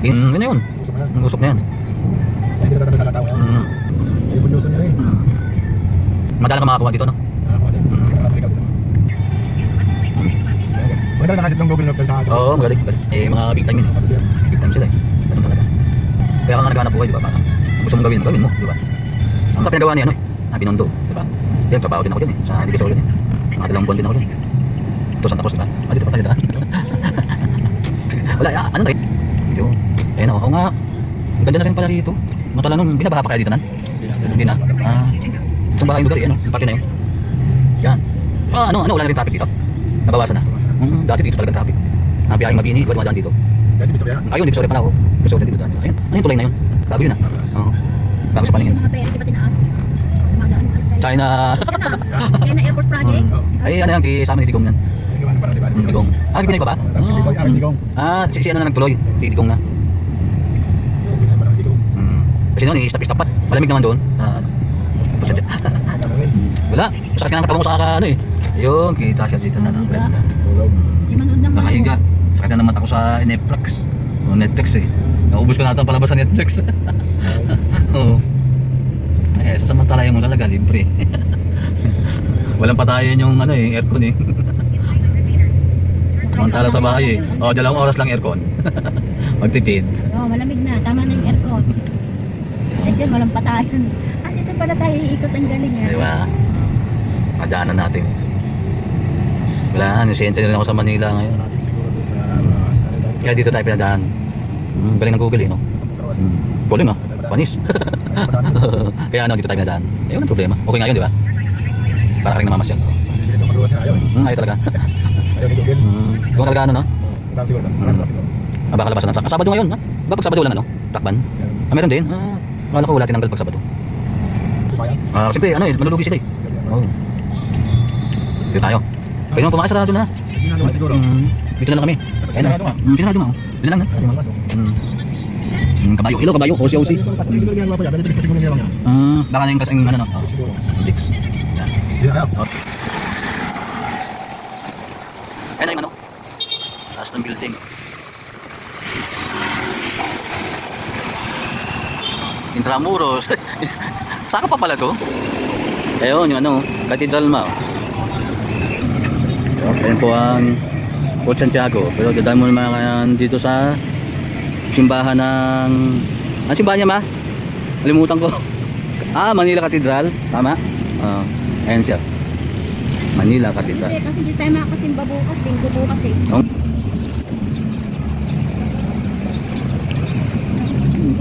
Yun na yun. Ang usok na yan. Hindi na talaga tao. Sa evolution nila eh. Madalang ka makakuha dito, no? Maganda na kasi itong Google Note sa akin. Oo, magaling. Eh, mga big time yun. Big time sila eh. Ganun talaga. Kaya ka nga naghanap buhay, di ba? Parang gusto mong gawin mo, di ba? Ang pinagawa niya, ano eh? Binondo, di ba? Yan, trabaho din ako dyan eh. Sa Divisorio din. Mga dalawang buwan din ako dyan. Ito, Santa Cruz, di ba? Dito pa tayo daan. Wala, ano na rin? Yun. Ayun ako nga. Ganda na rin pala rito. Matala nung binabaha pa kaya dito nan? Hindi na. Isang bahay lugar eh, ano? Yung party na yun. Yan. Ano, wala na rin traffic dito. Nabawasan na. Dati dito talaga traffic. Biyaheng Mabini, iba't dumadaan dito. Ayun, Divisoria pa na ako. Divisoria dito daan. Ayun, ano yung tulay na yun? Bago yun ah. Oo. Bago sa palingin. Mga pera, di ba tinaas? China. China Air Force Project? Ay, ano yan, kasama ni Digong yan. Digong. Pinay pa ba? Si ano na nagtuloy? Si Digong na. Kasi noon, stop pa. Malamig naman doon. Wala. Sakit ka ng katawan mo sa ano eh. Yun, kita siya dito na. Nakahiga. Sakit na naman ako sa Netflix. Netflix eh. Naubos ko na ito ang palabas sa Netflix. Oo. Eh, sasamantalayan mo talaga, libre. Walang patayan yung ano eh, aircon eh. Samantala sa bahay eh. O, 2 oras lang aircon. Magtipid. Oo, malamig na. Tama na yung aircon. Diyan, walang patayan. At ito pala tayo iikot ang galing yan. Diba? Madaanan natin. Wala, nisente na rin ako sa Manila ngayon. Kaya dito tayo pinadaan. Galing ng Google eh, no? Galing ah, panis. Kaya ano, dito tayo pinadaan. Eh, walang problema. Okay nga yun, di ba? Para ka rin namamasyal. Ayaw talaga. Kung talaga ano, no? Baka labasan ng truck. Sabado ngayon, ha? Ba pag Sabado wala na, no? Truckban? Meron din. Akala ko wala tinanggal pag Sabado. Siyempre, ano eh, malulugi sila eh. Dito tayo. Pwede mo pumakay, sarado na. Dito na lang kami. Ayun na. Sinarado nga. Dito lang. Kabayo. Hello, kabayo. OC. Baka na yung kasing ano no. Dix. Ayun na yung ano. Taas ng building. Intramuros. Saka pa pala to. Ayun, yung ano, Cathedral Mall. Ayan po ang Port Santiago. Pero dadaan mo naman dito sa simbahan ng... Ano simbahan niya ma? Kalimutan ko. Manila Cathedral. Tama? Ayan siya. Manila Cathedral. Kasi hindi tayo makasimba bukas. Linggo bukas eh.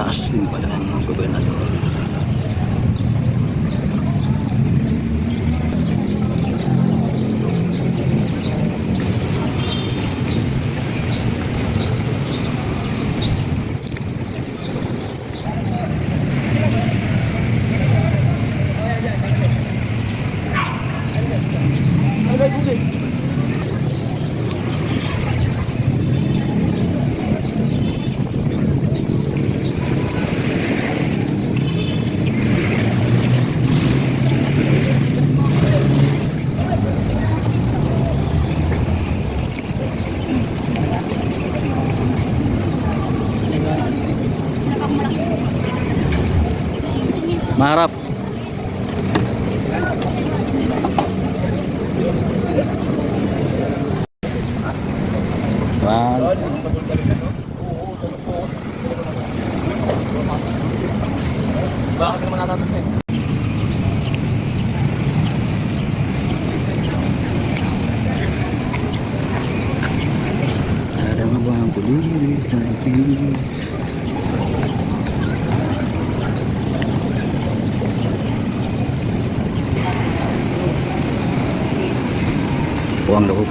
Taas din pala ng gobernador. Maharap. Bakit naman natatansin? Ada bang kulit lagi. Buang loob.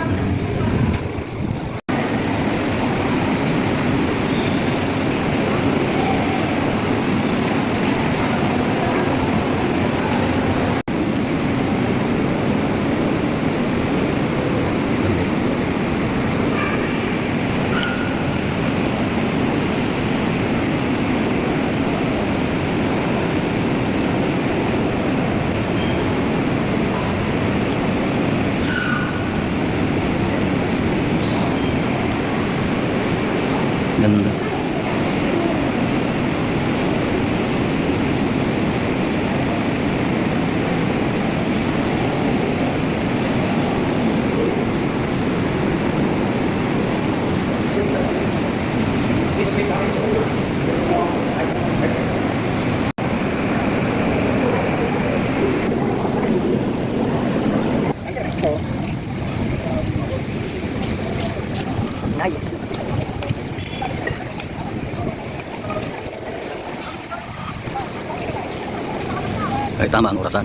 Kahit tama ang orasan.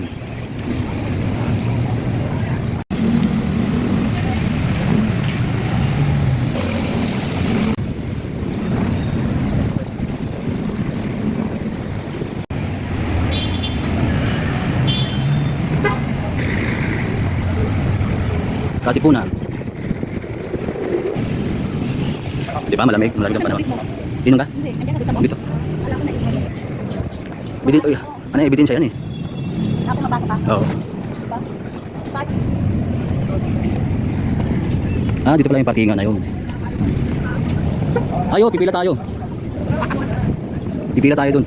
Katipunan. Di ba malamig? Malamig ang panahon. Inom ka? Hindi, andyan sa gusto mo? Dito. Wala ko na iwan. Bidin, uy, ano yung ebidensya yan eh? Ako mabasa pa. Oo. Diba? Start. Ah, dito pala yung parkingan na yun. Ayo, pipila tayo. Pipila tayo dun.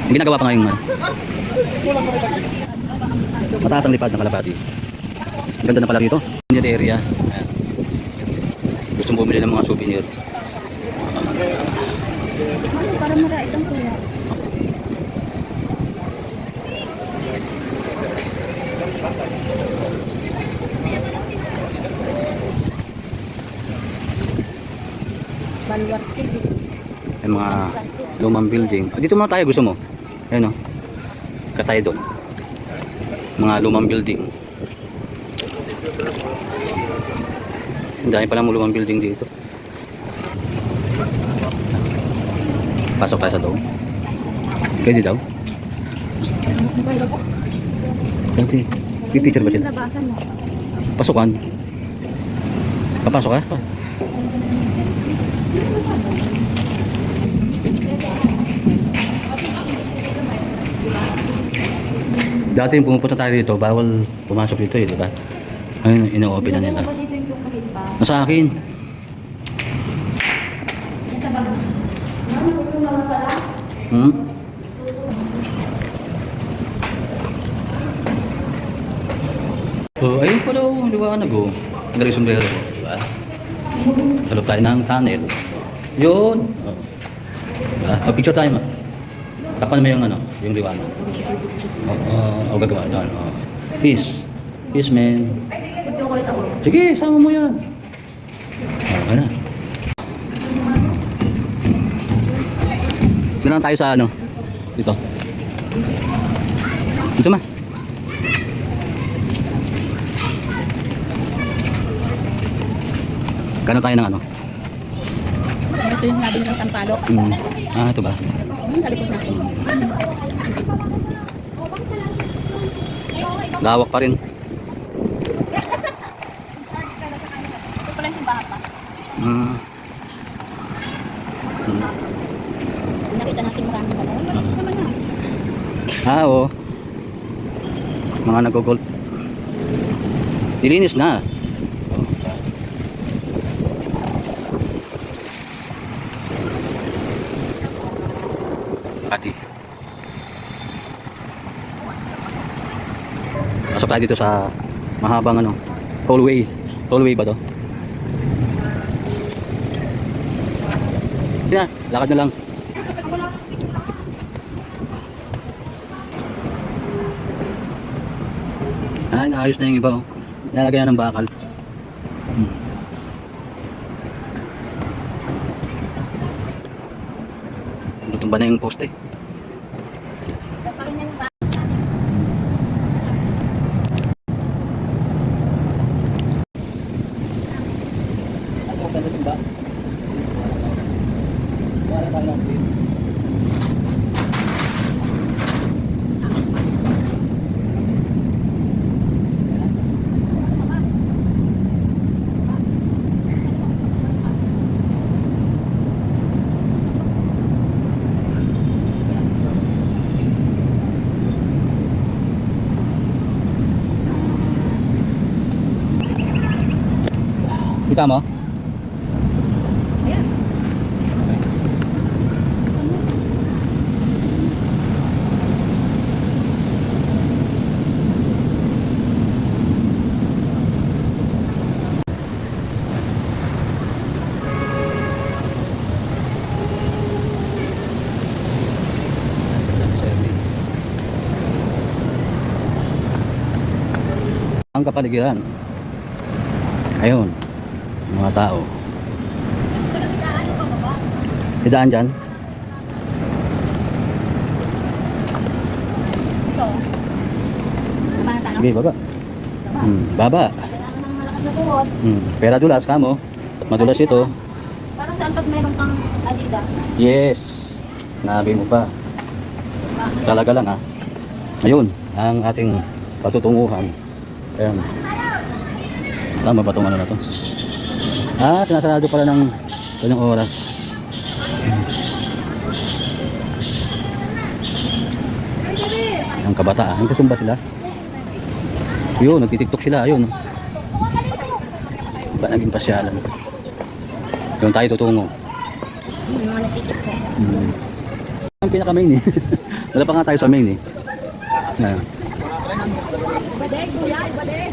Ang ginagawa pa ngayon man. Mataas ang lipad ng kalapati. Ganda na pala rito. Souvenir area. Ayan. Gusto mo bumili ng mga souvenir. Parang mara itong kuya. Baluarte. Yung mga lumang building. Ah, dito muna tayo, gusto mo? Ayan o. Tayo doon. Mga lumang building. Ang dami pala lumang building dito. Pasok tayo sa loob. Pwede daw. Pwede. May teacher ba sila? Labasan mo. Pasukan. Papasok ka? Dati yung pumupunta tayo dito, bawal pumasok dito eh, di ba? Ngayon, ino-open na nila. Nasa akin. Hmm? Oh, ayun pala oh, liwanag oh. Dari sombrero, di ba? Talog tayo ng tunnel. Yun. Oh. Diba? Picture tayo ma. Takpan mo yung ano, yung liwanag. Gagawa doon. Oh. Peace. Peace, man. Sige, sama mo yan. Okay na. Doon lang tayo sa ano. Dito. Dito ma. Kano tayo ng ano? Ito yung nabi ng Tampalok. Ah, ito ba? Sa likod natin. Lawak pa rin. Ito pala yung simbahan pa. Nakita natin maraming balon. Naman na. Ah, oo. Mga nagugol. Nilinis na. Pati. Pasok tayo dito sa mahabang ano, hallway. Hallway ba to? Hindi na, lakad na lang. Ah, naayos na yung iba oh. Nalagyan na ng bakal. Tutumba na yung poste. Kita mo? Ang kapaligiran. Ayun. Mga tao. Idaan dyan. Ito. Baba na Sige, baba. Baba. Kailangan ng malakas na tuhod. Pera dulas ka mo. At madulas ito. Para saan pag meron kang Adidas? Yes. Nabi mo pa. Talaga lang ha. Ayun. Ang ating patutunguhan. Ayan. Tama ba itong ano na to? Sinasarado pala ng kanyang oras. Ang kabataan. Ang kusumba sila. Yun, nagtitiktok sila. Ayun. Ba naging pasyalan? Doon tayo tutungo. Yung mga nagtitik ko. Ang pinaka main eh. Wala pa nga tayo sa main eh. Ayan. Badeg, kuya, badeg.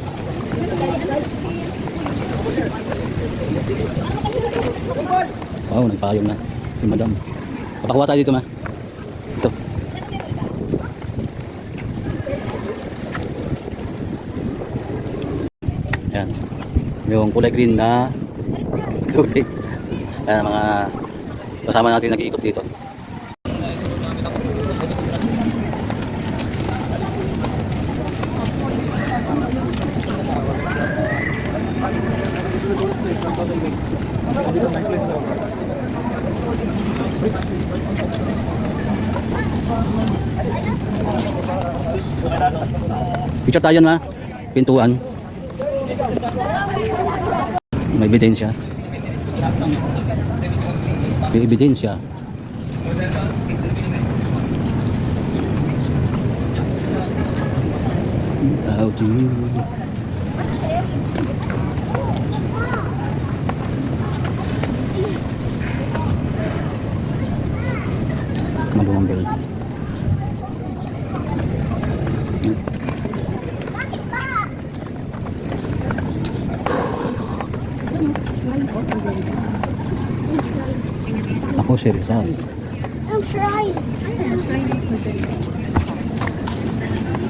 Wow, nagpayong na si madam. Papakuha tayo dito ma. Ito. Yan. Yung kulay green na tubig. Ayan mga kasama natin nag-iikot dito. Picture tayo ma. Pintuan. May ebidensya. May ebidensya. How do you... Maluwang bell. Ako si Rizal. I'm trying.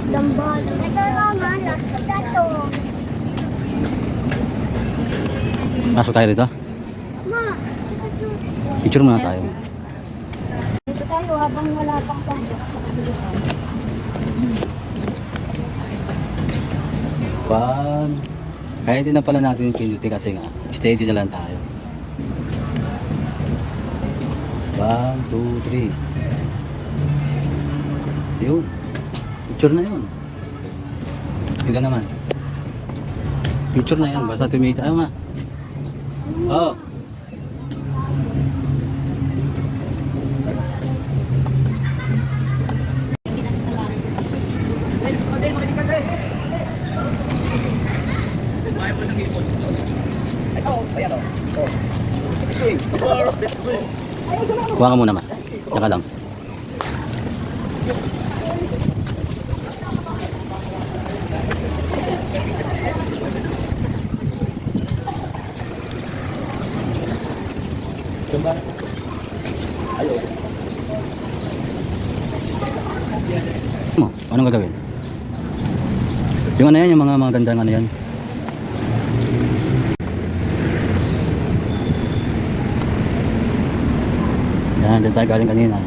Lambal. Ito lang ha, nasa dato. Pasok tayo dito. Ma, Picture muna tayo. Dito tayo habang wala pang pasok sa kasiluhan. Pag kaya din na pala natin yung pinuti kasi nga steady na lang tayo. 1, 2, 3. Yun. Picture na yun. Ito naman. Picture na yan. Basta tumita. Ayaw nga. Oh. Kuha ka muna ma. Tsaka lang. Mo, anong gagawin? Yung ano yan, yung mga gandang ano yan. Yan, dyan tayo galing kanina.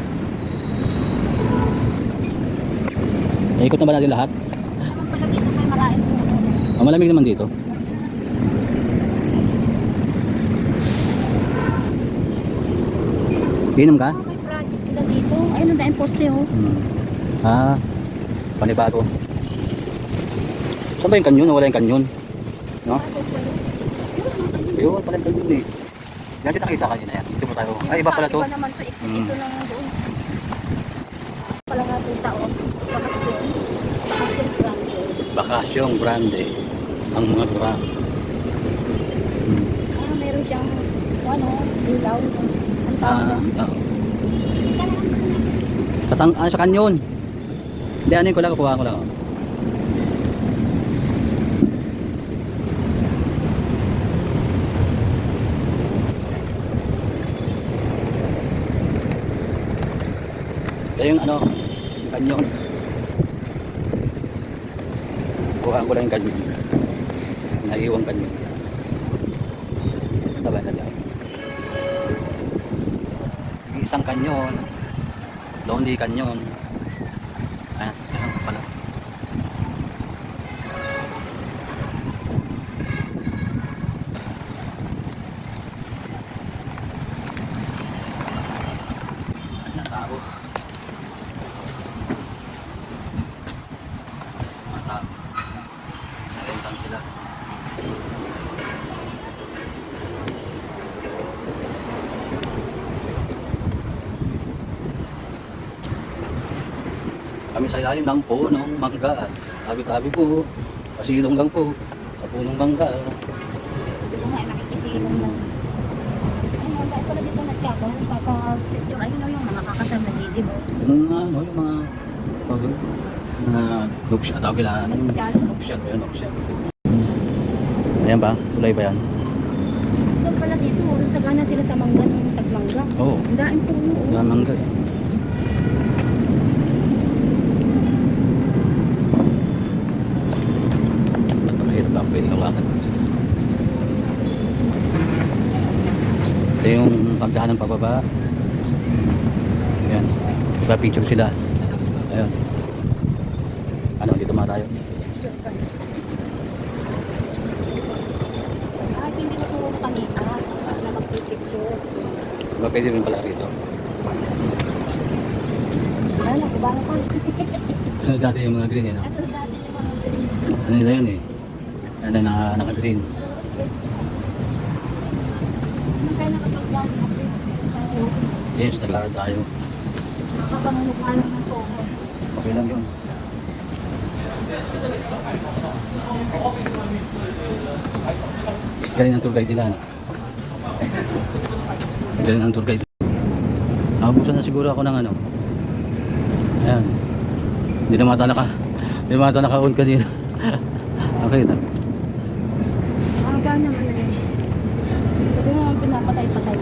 Naikot na ba natin lahat? Pala dito may maraming po. Malamig naman dito. Inom ka? May project sila dito. Ayun, ang daing poste oh. Panibago. Saan ba yung kanyon? Wala yung kanyon. No? Ayun, pala yung kanyon eh. Yan din nakita kanina yan. Dito mo tayo. Ay, iba pala to. Iba naman to, exit ito lang doon. Pala nakita oh. Bakasyon. Bakasyon brand. Bakasyong Grande. Ang mga grab. Meron siyang ano, ilaw. Ang tawag. Sa kanyon. Hindi, ano ko lang, kuha ko lang. Ito yung ano, yung kanyon. Kuha ko lang yung kanyon. Naiiwang kanyon. Sabay na dyan. Isang kanyon. Lonely kanyon. Ayan, ayan pala. Ayan ang tao. Mga tao. Sa entrance sila. Kami sa ilalim ng punong mangga. Tabi-tabi po. Pasilong lang po. Sa punong mangga. Ito nga, nakikisilong lang. Ay, mga dahil pala dito nagkakaroon. Papa-picture. Ayun o yung mga kakasal na video mo. Yung ano, yung mga nupsya. Tawag nila. Anong nupsya? Ayun, nupsya. Ayan ba? Tulay ba yan? Ito pala dito. Sagana sila sa mangga ng tagmangga. Oo. Ang daing puno. Wala mangga eh. Mahirap ako pwede kawakan. Ito yung pagdahan ng pababa. Ayan. Picture sila. Ayan. Ano, dito mga tayo. Ay, hindi ko puro kanina. Na mag-picture. Diba pwede rin pala rito? Wala na, kubahan ko. Kasi dati yung mga green eh, no? Aso dati yung mga green. Ano nila yun eh? Ano na naka-green. Ano kayo nakapag-vlog natin? Tayo. Yes, naglakad tayo. Nakapangulukhan ng tono. Okay lang yun. Galing ang tour guide nila, no? Galing ang tour guide. Nakabusan na siguro ako ng ano. Ayan. Hindi na mata naka-on kanina. Okay na. Haba naman na yun. Pwede mo naman pinapatay-patay.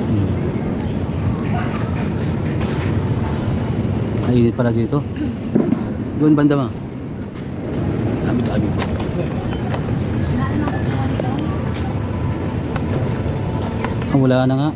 Mainit pala dito. Doon banda ma. Tabi-tabi. Wala na nga.